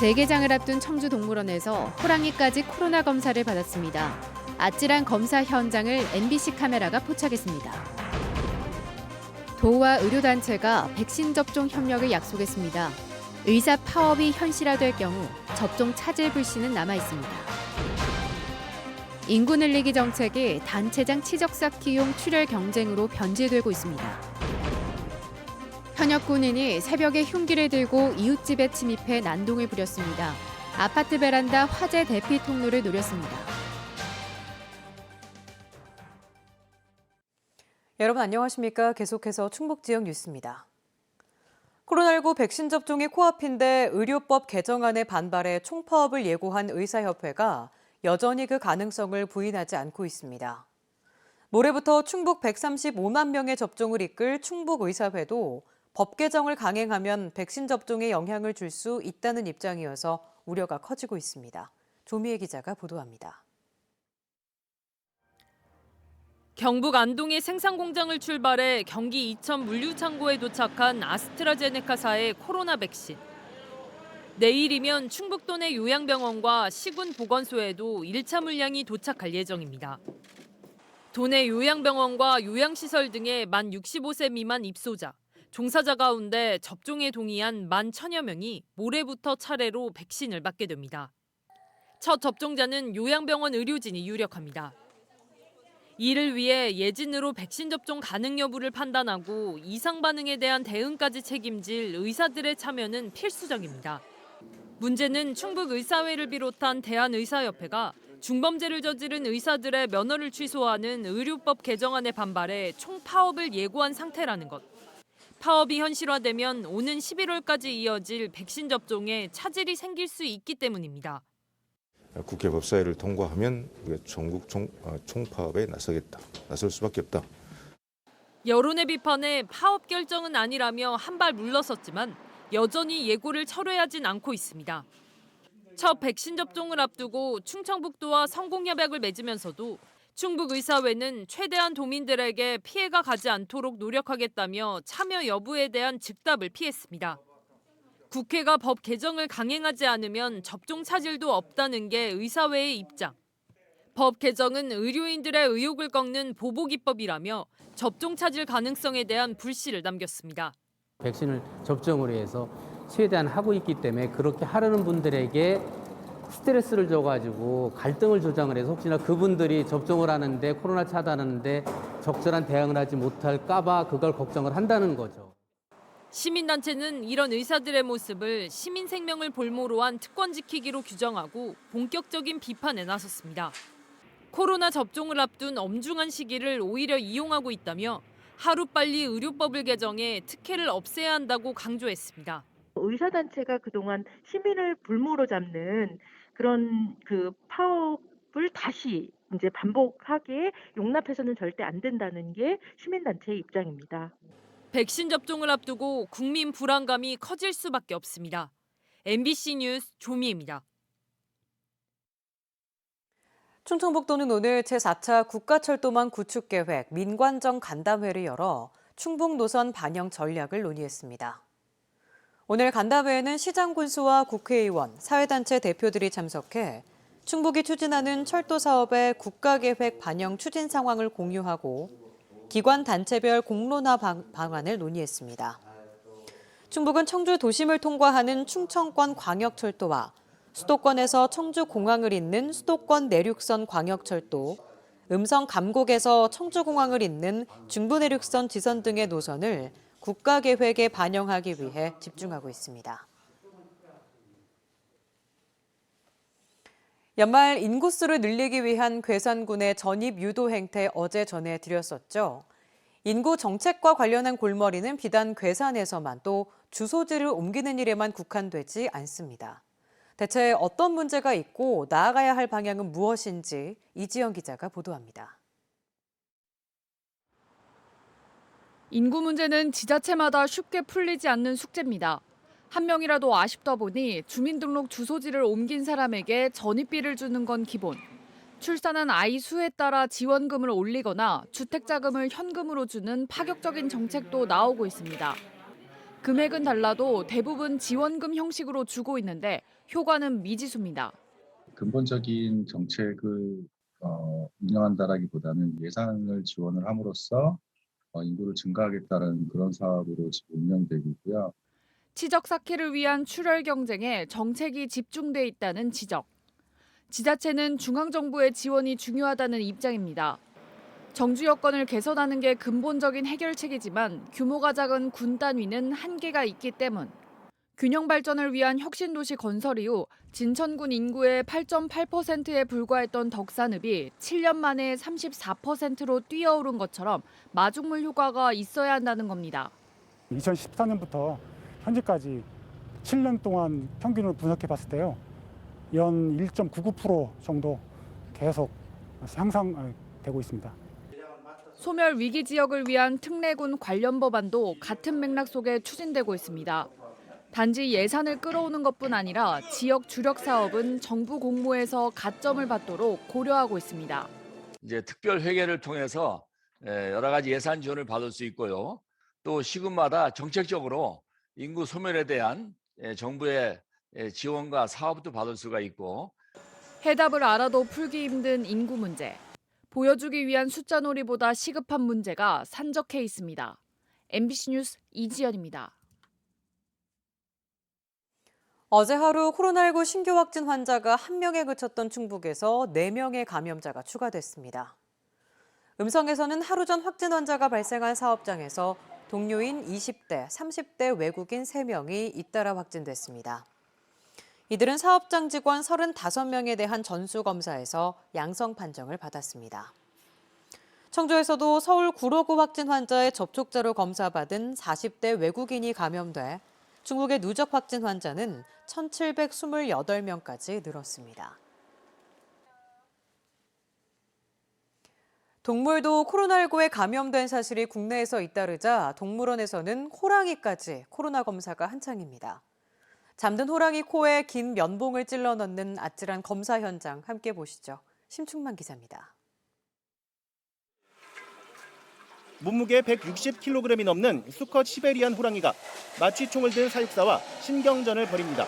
재개장을 앞둔 청주동물원에서 호랑이까지 코로나 검사를 받았습니다. 아찔한 검사 현장을 MBC 카메라가 포착했습니다. 도와 의료단체가 백신 접종 협력을 약속했습니다. 의사 파업이 현실화될 경우 접종 차질 불씨는 남아 있습니다. 인구 늘리기 정책이 단체장 치적쌓기용 출혈 경쟁으로 변질되고 있습니다. 현역 군인이 새벽에 흉기를 들고 이웃집에 침입해 난동을 부렸습니다. 아파트 베란다 화재 대피 통로를 노렸습니다. 여러분 안녕하십니까? 계속해서 충북 지역 뉴스입니다. 코로나19 백신 접종이 코앞인데 의료법 개정안에 반발해 총파업을 예고한 의사협회가 여전히 그 가능성을 부인하지 않고 있습니다. 모레부터 충북 135만 명의 접종을 이끌 충북의사회도 법 개정을 강행하면 백신 접종에 영향을 줄 수 있다는 입장이어서 우려가 커지고 있습니다. 조미애 기자가 보도합니다. 경북 안동의 생산공장을 출발해 경기 이천 물류창고에 도착한 아스트라제네카사의 코로나 백신. 내일이면 충북도 내 요양병원과 시군보건소에도 1차 물량이 도착할 예정입니다. 도내 요양병원과 요양시설 등의 만 65세 미만 입소자, 종사자 가운데 접종에 동의한 만 1,000여 명이 모레부터 차례로 백신을 맞게 됩니다. 첫 접종자는 요양병원 의료진이 유력합니다. 이를 위해 예진으로 백신 접종 가능 여부를 판단하고 이상 반응에 대한 대응까지 책임질 의사들의 참여는 필수적입니다. 문제는 충북의사회를 비롯한 대한의사협회가 중범죄를 저지른 의사들의 면허를 취소하는 의료법 개정안에 반발해 총파업을 예고한 상태라는 것. 파업이 현실화되면 오는 11월까지 이어질 백신 접종에 차질이 생길 수 있기 때문입니다. 국회 법사위를 통과하면 우리가 전국 총파업에 나설 수밖에 없다. 여론의 비판에 파업 결정은 아니라며 한 발 물러섰지만 여전히 예고를 철회하진 않고 있습니다. 첫 백신 접종을 앞두고 충청북도와 성공협약을 맺으면서도 충북의사회는 최대한 도민들에게 피해가 가지 않도록 노력하겠다며 참여 여부에 대한 즉답을 피했습니다. 국회가 법 개정을 강행하지 않으면 접종 차질도 없다는 게 의사회의 입장. 법 개정은 의료인들의 의욕을 꺾는 보복입법이라며 접종 차질 가능성에 대한 불씨를 남겼습니다. 백신을 접종을 위해서 최대한 하고 있기 때문에 그렇게 하려는 분들에게 스트레스를 줘가지고 갈등을 조장을 해서 혹시나 그분들이 접종을 하는데 코로나 차단하는데 적절한 대응을 하지 못할까 봐 그걸 걱정을 한다는 거죠. 시민단체는 이런 의사들의 모습을 시민 생명을 볼모로 한 특권 지키기로 규정하고 본격적인 비판에 나섰습니다. 코로나 접종을 앞둔 엄중한 시기를 오히려 이용하고 있다며 하루빨리 의료법을 개정해 특혜를 없애야 한다고 강조했습니다. 의사단체가 그동안 시민을 불모로 잡는 그런 파업을 다시 이제 반복하게 용납해서는 절대 안 된다는 게 시민단체의 입장입니다. 백신 접종을 앞두고 국민 불안감이 커질 수밖에 없습니다. MBC 뉴스 조미애입니다. 충청북도는 오늘 제4차 국가철도망 구축계획 민관정 간담회를 열어 충북 노선 반영 전략을 논의했습니다. 오늘 간담회에는 시장 군수와 국회의원, 사회단체 대표들이 참석해 충북이 추진하는 철도 사업의 국가계획 반영 추진 상황을 공유하고 기관 단체별 공론화 방안을 논의했습니다. 충북은 청주 도심을 통과하는 충청권 광역철도와 수도권에서 청주공항을 잇는 수도권 내륙선 광역철도, 음성 감곡에서 청주공항을 잇는 중부내륙선 지선 등의 노선을 국가계획에 반영하기 위해 집중하고 있습니다. 연말 인구수를 늘리기 위한 괴산군의 전입 유도 행태 어제 전해드렸었죠. 인구 정책과 관련한 골머리는 비단 괴산에서만 또 주소지를 옮기는 일에만 국한되지 않습니다. 대체 어떤 문제가 있고 나아가야 할 방향은 무엇인지 이지영 기자가 보도합니다. 인구 문제는 지자체마다 쉽게 풀리지 않는 숙제입니다. 한 명이라도 아쉽다 보니 주민등록 주소지를 옮긴 사람에게 전입비를 주는 건 기본. 출산한 아이 수에 따라 지원금을 올리거나 주택자금을 현금으로 주는 파격적인 정책도 나오고 있습니다. 금액은 달라도 대부분 지원금 형식으로 주고 있는데 효과는 미지수입니다. 근본적인 정책을 운영한다라기보다는 예산을 지원을 함으로써 인구를 증가하겠다는 그런 사업으로 지금 운영되고 있고요. 치적 쌓기를 위한 출혈 경쟁에 정책이 집중돼 있다는 지적. 지자체는 중앙정부의 지원이 중요하다는 입장입니다. 정주 여건을 개선하는 게 근본적인 해결책이지만 규모가 작은 군 단위는 한계가 있기 때문. 균형 발전을 위한 혁신도시 건설 이후 진천군 인구의 8.8%에 불과했던 덕산읍이 7년 만에 34%로 뛰어오른 것처럼 마중물 효과가 있어야 한다는 겁니다. 2014년부터 현재까지 7년 동안 평균을 분석해 봤을 때요. 연 1.99% 정도 계속 향상되고 있습니다. 소멸 위기 지역을 위한 특례군 관련 법안도 같은 맥락 속에 추진되고 있습니다. 단지 예산을 끌어오는 것뿐 아니라 지역 주력 사업은 정부 공모에서 가점을 받도록 고려하고 있습니다. 이제 특별 회계를 통해서 여러 가지 예산 지원을 받을 수 있고요. 또 시군마다 정책적으로 인구 소멸에 대한 정부의 지원과 사업도 받을 수가 있고. 해답을 알아도 풀기 힘든 인구 문제. 보여주기 위한 숫자 놀이보다 시급한 문제가 산적해 있습니다. MBC 뉴스 이지연입니다. 어제 하루 코로나19 신규 확진 환자가 1명에 그쳤던 충북에서 4명의 감염자가 추가됐습니다. 음성에서는 하루 전 확진 환자가 발생한 사업장에서 동료인 20대, 30대 외국인 3명이 잇따라 확진됐습니다. 이들은 사업장 직원 35명에 대한 전수검사에서 양성 판정을 받았습니다. 청주에서도 서울 구로구 확진 환자의 접촉자로 검사받은 40대 외국인이 감염돼 중국의 누적 확진 환자는 1,728명까지 늘었습니다. 동물도 코로나19에 감염된 사실이 국내에서 잇따르자 동물원에서는 호랑이까지 코로나 검사가 한창입니다. 잠든 호랑이 코에 긴 면봉을 찔러 넣는 아찔한 검사 현장 함께 보시죠. 심충만 기자입니다. 몸무게 160kg이 넘는 수컷 시베리안 호랑이가 마취총을 든 사육사와 신경전을 벌입니다.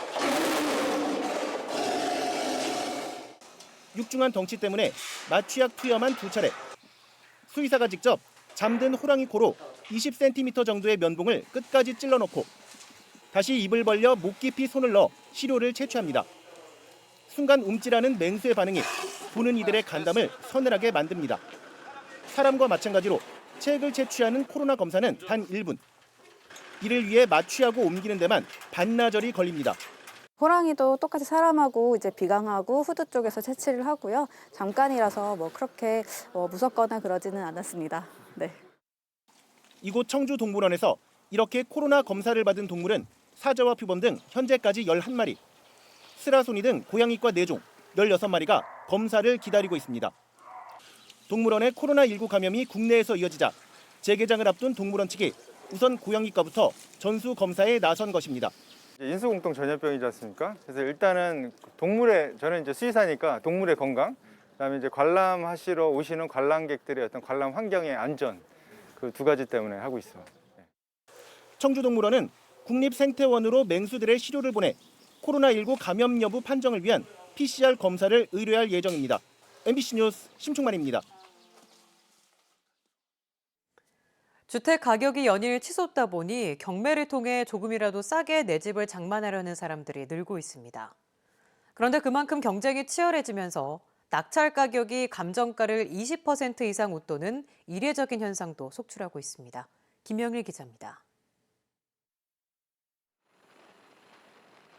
육중한 덩치 때문에 마취약 투여만 2차례. 수의사가 직접 잠든 호랑이 코로 20cm 정도의 면봉을 끝까지 찔러넣고 다시 입을 벌려 목 깊이 손을 넣어 시료를 채취합니다. 순간 움찔하는 맹수의 반응이 보는 이들의 간담을 서늘하게 만듭니다. 사람과 마찬가지로 체액을 채취하는 코로나 검사는 단 1분. 이를 위해 마취하고 옮기는 데만 반나절이 걸립니다. 호랑이도 똑같이 사람하고 이제 비강하고 후두 쪽에서 채취를 하고요. 잠깐이라서 그렇게 무섭거나 그러지는 않았습니다. 네. 이곳 청주 동물원에서 이렇게 코로나 검사를 받은 동물은 사자와 표범 등 현재까지 11마리, 스라소니 등 고양이과 4종, 16마리가 검사를 기다리고 있습니다. 동물원의 코로나19 감염이 국내에서 이어지자 재개장을 앞둔 동물원 측이 우선 고양이과부터 전수 검사에 나선 것입니다. 인수공통 전염병이지 않습니까? 그래서 일단은 저는 이제 수의사니까 동물의 건강, 그다음에 이제 관람하시러 오시는 관람객들의 어떤 관람 환경의 안전, 그 2가지 때문에 하고 있어요. 청주동물원은 국립생태원으로 맹수들의 시료를 보내 코로나19 감염 여부 판정을 위한 PCR 검사를 의뢰할 예정입니다. MBC 뉴스 심충만입니다. 주택 가격이 연일 치솟다 보니 경매를 통해 조금이라도 싸게 내 집을 장만하려는 사람들이 늘고 있습니다. 그런데 그만큼 경쟁이 치열해지면서 낙찰 가격이 감정가를 20% 이상 웃도는 이례적인 현상도 속출하고 있습니다. 김영일 기자입니다.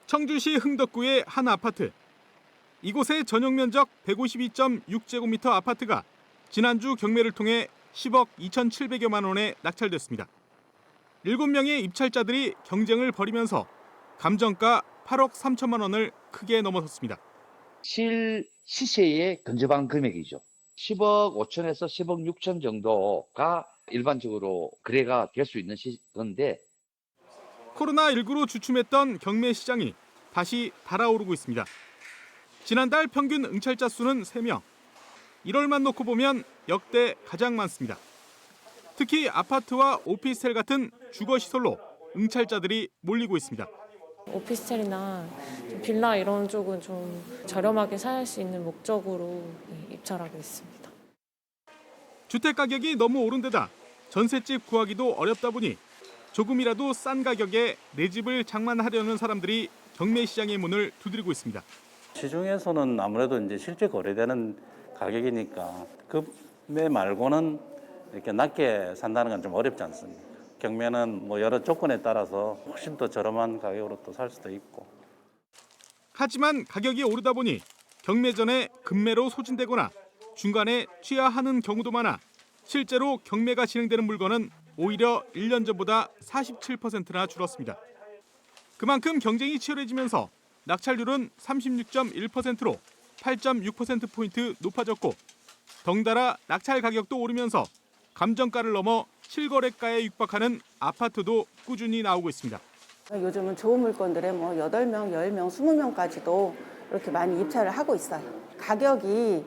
청주시 흥덕구의 한 아파트. 이곳의 전용 면적 152.6제곱미터 아파트가 지난주 경매를 통해 10억 2,700여만 원에 낙찰됐습니다. 7명의 입찰자들이 경쟁을 벌이면서 감정가 8억 3천만 원을 크게 넘어섰습니다. 실 시세의 근저방 금액이죠. 10억 5천에서 10억 6천 정도가 일반적으로 거래가 될 수 있는 건데 코로나19로 주춤했던 경매 시장이 다시 달아오르고 있습니다. 지난달 평균 응찰자 수는 3명. 1월만 놓고 보면 역대 가장 많습니다. 특히 아파트와 오피스텔 같은 주거시설로 응찰자들이 몰리고 있습니다. 오피스텔이나 빌라 이런 쪽은 좀 저렴하게 살 수 있는 목적으로 입찰하고 있습니다. 주택 가격이 너무 오른 데다 전셋집 구하기도 어렵다 보니 조금이라도 싼 가격에 내 집을 장만하려는 사람들이 경매 시장의 문을 두드리고 있습니다. 시중에서는 아무래도 이제 실제 거래되는 가격이니까 급매 말고는 이렇게 낮게 산다는 건 좀 어렵지 않습니다. 경매는 뭐 여러 조건에 따라서 훨씬 더 저렴한 가격으로 또 살 수도 있고. 하지만 가격이 오르다 보니 경매 전에 급매로 소진되거나 중간에 취하하는 경우도 많아 실제로 경매가 진행되는 물건은 오히려 1년 전보다 47%나 줄었습니다. 그만큼 경쟁이 치열해지면서 낙찰률은 36.1%로 8.6%포인트 높아졌고 덩달아 낙찰 가격도 오르면서 감정가를 넘어 실거래가에 육박하는 아파트도 꾸준히 나오고 있습니다. 요즘은 좋은 물건들에 뭐 8명, 10명, 20명까지도 이렇게 많이 입찰을 하고 있어요. 가격이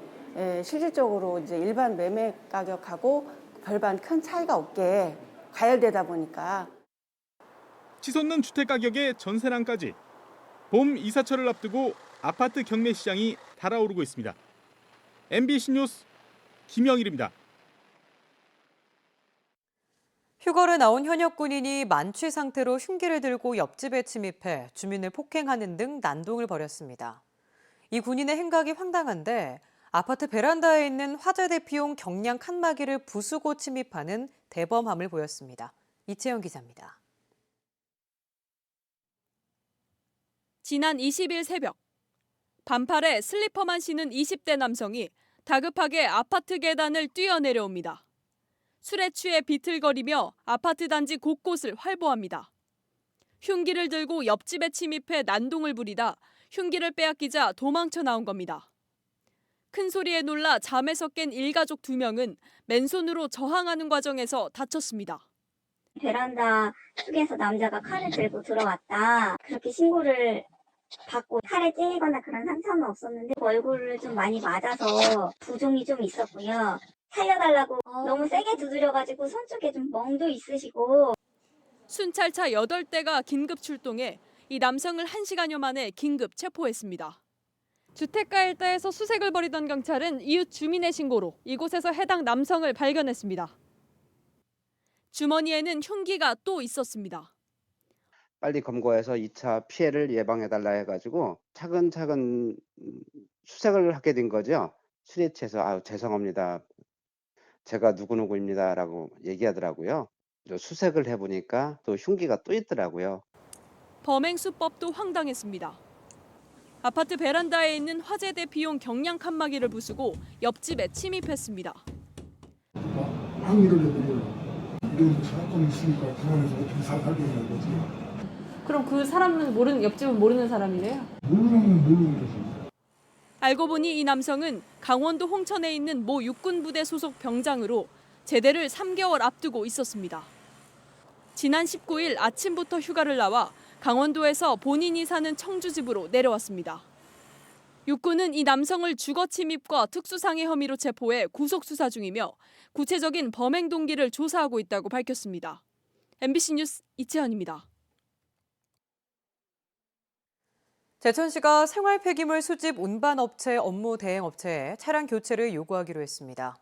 실질적으로 이제 일반 매매 가격하고 별반 큰 차이가 없게 과열되다 보니까 치솟는 주택 가격의 전세난까지 봄 이사철을 앞두고 아파트 경매 시장이 달아오르고 있습니다. MBC 뉴스 김영일입니다. 휴가를 나온 현역 군인이 만취 상태로 흉기를 들고 옆집에 침입해 주민을 폭행하는 등 난동을 벌였습니다. 이 군인의 행각이 황당한데 아파트 베란다에 있는 화재 대피용 경량 칸막이를 부수고 침입하는 대범함을 보였습니다. 이채영 기자입니다. 지난 20일 새벽 반팔에 슬리퍼만 신은 20대 남성이 다급하게 아파트 계단을 뛰어내려옵니다. 술에 취해 비틀거리며 아파트 단지 곳곳을 활보합니다. 흉기를 들고 옆집에 침입해 난동을 부리다 흉기를 빼앗기자 도망쳐 나온 겁니다. 큰 소리에 놀라 잠에서 깬 일가족 2명은 맨손으로 저항하는 과정에서 다쳤습니다. 베란다 쪽에서 남자가 칼을 들고 들어왔다. 그렇게 신고를 받고 칼에 찔리거나 그런 상처는 없었는데 얼굴을 좀 많이 맞아서 부종이 좀 있었고요. 살려달라고 너무 세게 두드려가지고 손 쪽에 좀 멍도 있으시고. 순찰차 8대가 긴급 출동해 이 남성을 1시간여 만에 긴급 체포했습니다. 주택가 일대에서 수색을 벌이던 경찰은 이웃 주민의 신고로 이곳에서 해당 남성을 발견했습니다. 주머니에는 흉기가 또 있었습니다. 빨리 검거해서 2차 피해를 예방해달라 해가지고 차근차근 수색을 하게 된 거죠. 술에 취해서 죄송합니다. 제가 누구누구입니다라고 얘기하더라고요. 수색을 해보니까 또 흉기가 또 있더라고요. 범행 수법도 황당했습니다. 아파트 베란다에 있는 화재 대피용 경량 칸막이를 부수고 옆집에 침입했습니다. 항의를 해보면 이런 사건이 있으니까 불안해서 어떻게 살겠냐는 거지. 그럼 그 사람은 옆집은 모르는 사람이래요? 모르는 거지. 알고 보니 이 남성은 강원도 홍천에 있는 모 육군부대 소속 병장으로 제대를 3개월 앞두고 있었습니다. 지난 19일 아침부터 휴가를 나와 강원도에서 본인이 사는 청주집으로 내려왔습니다. 육군은 이 남성을 주거 침입과 특수상해 혐의로 체포해 구속 수사 중이며 구체적인 범행 동기를 조사하고 있다고 밝혔습니다. MBC 뉴스 이채연입니다. 제천시가 생활 폐기물 수집 운반업체 업무 대행업체에 차량 교체를 요구하기로 했습니다.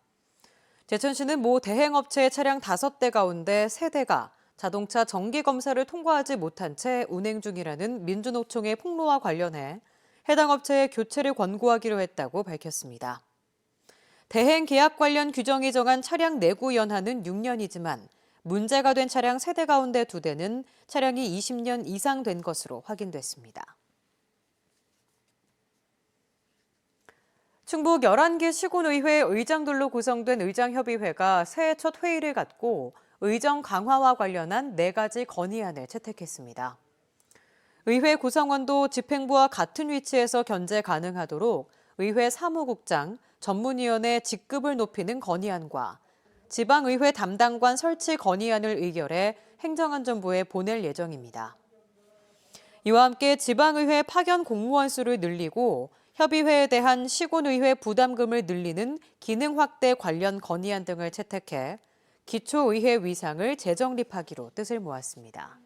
제천시는 모 대행업체의 차량 5대 가운데 3대가 자동차 정기검사를 통과하지 못한 채 운행 중이라는 민주노총의 폭로와 관련해 해당 업체에 교체를 권고하기로 했다고 밝혔습니다. 대행 계약 관련 규정이 정한 차량 내구 연한은 6년이지만 문제가 된 차량 3대 가운데 2대는 차량이 20년 이상 된 것으로 확인됐습니다. 충북 11개 시군의회 의장들로 구성된 의장협의회가 새해 첫 회의를 갖고 의정 강화와 관련한 4가지 건의안을 채택했습니다. 의회 구성원도 집행부와 같은 위치에서 견제 가능하도록 의회 사무국장, 전문위원회 직급을 높이는 건의안과 지방의회 담당관 설치 건의안을 의결해 행정안전부에 보낼 예정입니다. 이와 함께 지방의회 파견 공무원 수를 늘리고 협의회에 대한 시군의회 부담금을 늘리는 기능 확대 관련 건의안 등을 채택해 기초의회 위상을 재정립하기로 뜻을 모았습니다.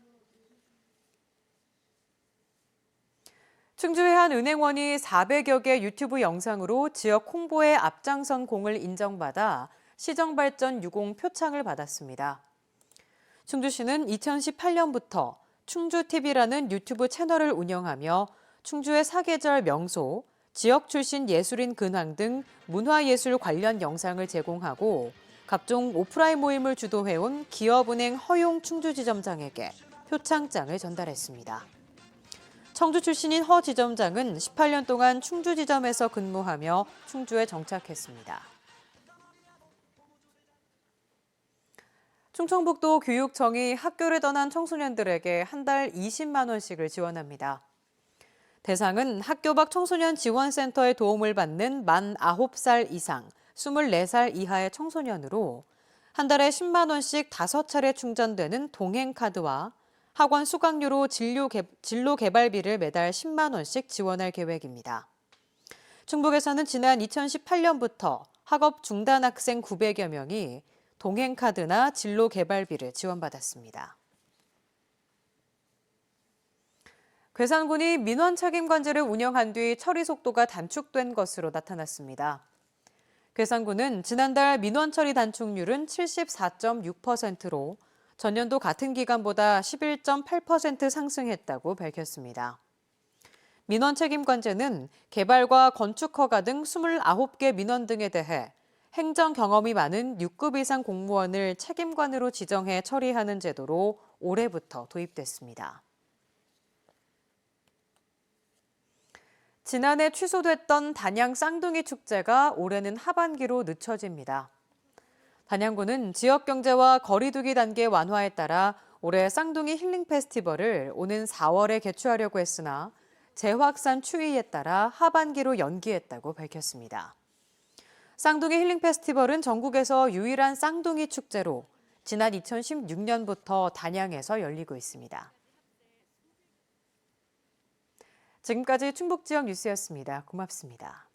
충주의 한 은행원이 400여 개 유튜브 영상으로 지역 홍보에 앞장선 공을 인정받아 시정발전 유공 표창을 받았습니다. 충주시는 2018년부터 충주TV라는 유튜브 채널을 운영하며 충주의 사계절 명소, 지역 출신 예술인 근황 등 문화예술 관련 영상을 제공하고 각종 오프라인 모임을 주도해온 기업은행 허용 충주지점장에게 표창장을 전달했습니다. 청주 출신인 허 지점장은 18년 동안 충주지점에서 근무하며 충주에 정착했습니다. 충청북도 교육청이 학교를 떠난 청소년들에게 한 달 20만 원씩을 지원합니다. 대상은 학교 밖 청소년 지원센터의 도움을 받는 만 9살 이상, 24살 이하의 청소년으로 한 달에 10만 원씩 5차례 충전되는 동행카드와 학원 수강료로 진로 개발비를 매달 10만 원씩 지원할 계획입니다. 충북에서는 지난 2018년부터 학업 중단 학생 900여 명이 동행카드나 진로 개발비를 지원받았습니다. 괴산군이 민원 책임관제를 운영한 뒤 처리 속도가 단축된 것으로 나타났습니다. 괴산군은 지난달 민원 처리 단축률은 74.6%로 전년도 같은 기간보다 11.8% 상승했다고 밝혔습니다. 민원 책임관제는 개발과 건축 허가 등 29개 민원 등에 대해 행정 경험이 많은 6급 이상 공무원을 책임관으로 지정해 처리하는 제도로 올해부터 도입됐습니다. 지난해 취소됐던 단양 쌍둥이 축제가 올해는 하반기로 늦춰집니다. 단양군은 지역 경제와 거리두기 단계 완화에 따라 올해 쌍둥이 힐링 페스티벌을 오는 4월에 개최하려고 했으나 재확산 추이에 따라 하반기로 연기했다고 밝혔습니다. 쌍둥이 힐링 페스티벌은 전국에서 유일한 쌍둥이 축제로 지난 2016년부터 단양에서 열리고 있습니다. 지금까지 충북 지역 뉴스였습니다. 고맙습니다.